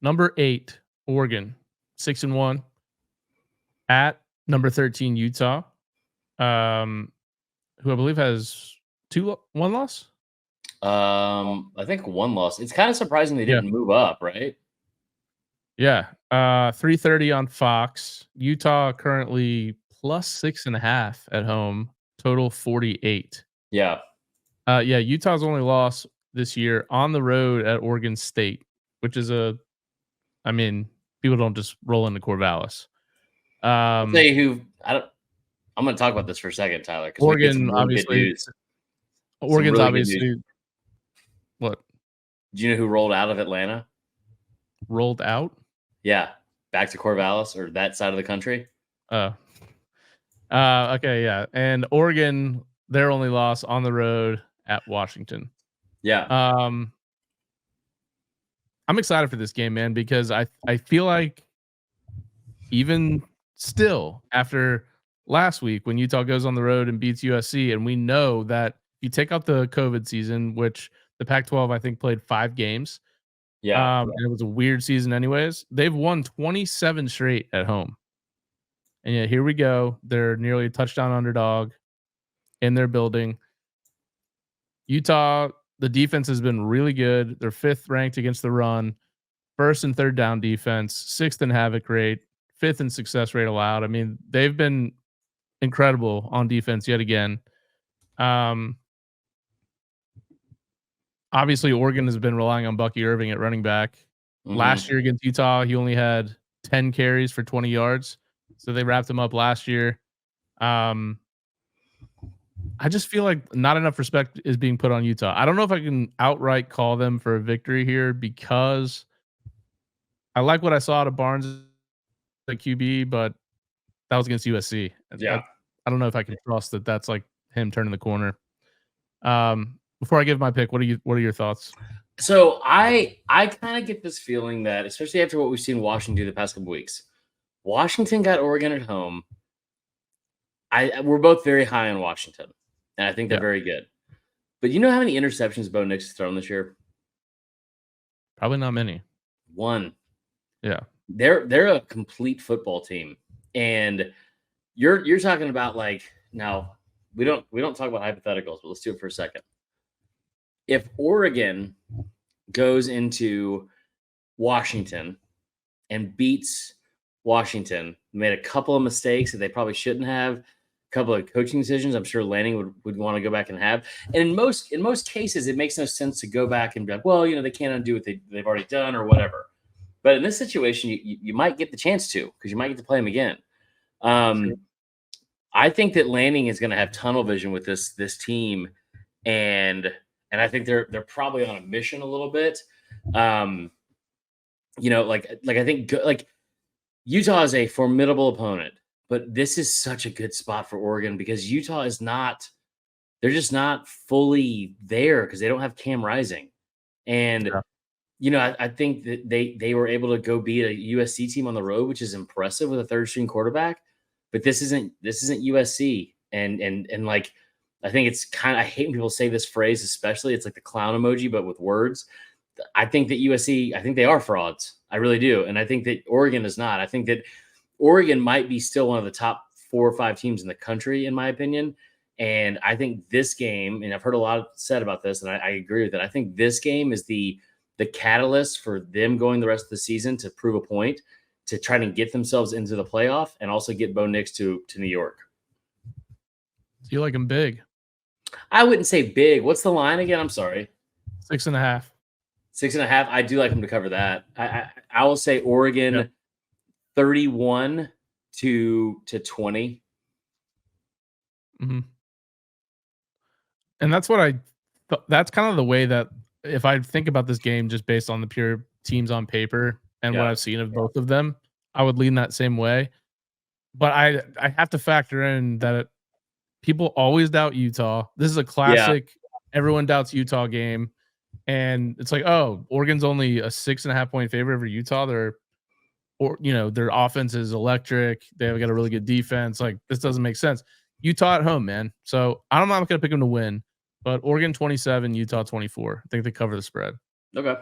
Number 8, Oregon, 6-1 at number 13, Utah, who I believe has one loss. I think one loss. It's kind of surprising they didn't move up, right? Yeah. 3:30 on Fox. Utah currently plus 6.5 at home. Total 48. Yeah. Utah's only loss this year on the road at Oregon State, which is people don't just roll into Corvallis. I'll tell you I'm going to talk about this for a second, Tyler, because Oregon, obviously. Oregon's obviously. What? Do you know who rolled out of Atlanta? Rolled out? Yeah. Back to Corvallis or that side of the country. Okay, yeah. And Oregon, their only loss on the road at Washington. Yeah. I'm excited for this game, man, because I feel like even still after last week when Utah goes on the road and beats USC, and we know that you take out the COVID season, which the Pac-12 I think played 5 games. Yeah. And it was a weird season anyways. They've won 27 straight at home. And yet here we go. They're nearly a touchdown underdog in their building. Utah, the defense has been really good. They're 5th ranked against the run, 1st and 3rd down defense, 6th in havoc rate, 5th in success rate allowed. I mean, they've been incredible on defense yet again. Obviously, Oregon has been relying on Bucky Irving at running back. Mm-hmm. Last year against Utah, he only had 10 carries for 20 yards. So they wrapped him up last year. I just feel like not enough respect is being put on Utah. I don't know if I can outright call them for a victory here because I like what I saw out of Barnes at QB, but that was against USC. Yeah. I don't know if I can trust that that's like him turning the corner. Before I give my pick, what are your thoughts? So I kind of get this feeling that, especially after what we've seen Washington do the past couple weeks, Washington got Oregon at home. We're both very high on Washington, and I think they're very good. But you know how many interceptions Bo Nix has thrown this year? Probably not many. 1. Yeah. They're a complete football team. And you're talking about now we don't talk about hypotheticals, but let's do it for a second. If Oregon goes into Washington and beats Washington, made a couple of mistakes that they probably shouldn't have, a couple of coaching decisions I'm sure Lanning would want to go back and have. And in most cases, it makes no sense to go back and be like, well, they can't undo what they've already done or whatever. But in this situation, you might get the chance to, because you might get to play them again. Sure. I think that Lanning is going to have tunnel vision with this team, and I think they're probably on a mission a little bit. I think Utah is a formidable opponent, but this is such a good spot for Oregon because Utah is they're just not fully there because they don't have Cam Rising. And, I think that they were able to go beat a USC team on the road, which is impressive with a 3rd-string quarterback. But this isn't USC. And I think it's I hate when people say this phrase, especially it's like the clown emoji, but with words. I think that USC, I think they are frauds. I really do. And I think that Oregon is not. I think that Oregon might be still one of the top 4 or 5 teams in the country, in my opinion. And I think this game, and I've heard a lot said about this, and I agree with it. I think this game is the catalyst for them going the rest of the season to prove a point, to try to get themselves into the playoff and also get Bo Nix to New York. Do you like them big? I wouldn't say big. What's the line again? I'm sorry. 6.5. 6.5. I do like them to cover that. I will say Oregon 31 to 20. Mm-hmm. And that's what that's kind of the way that if I think about this game just based on the pure teams on paper and what I've seen of both of them, I would lean that same way. But I have to factor in that people always doubt Utah. This is a classic everyone doubts Utah game. And it's like, oh, Oregon's only a 6.5 point favorite over Utah. Their offense is electric. They've got a really good defense. Like, this doesn't make sense. Utah at home, man. So I'm not going to pick them to win, but Oregon 27, Utah 24. I think they cover the spread. Okay.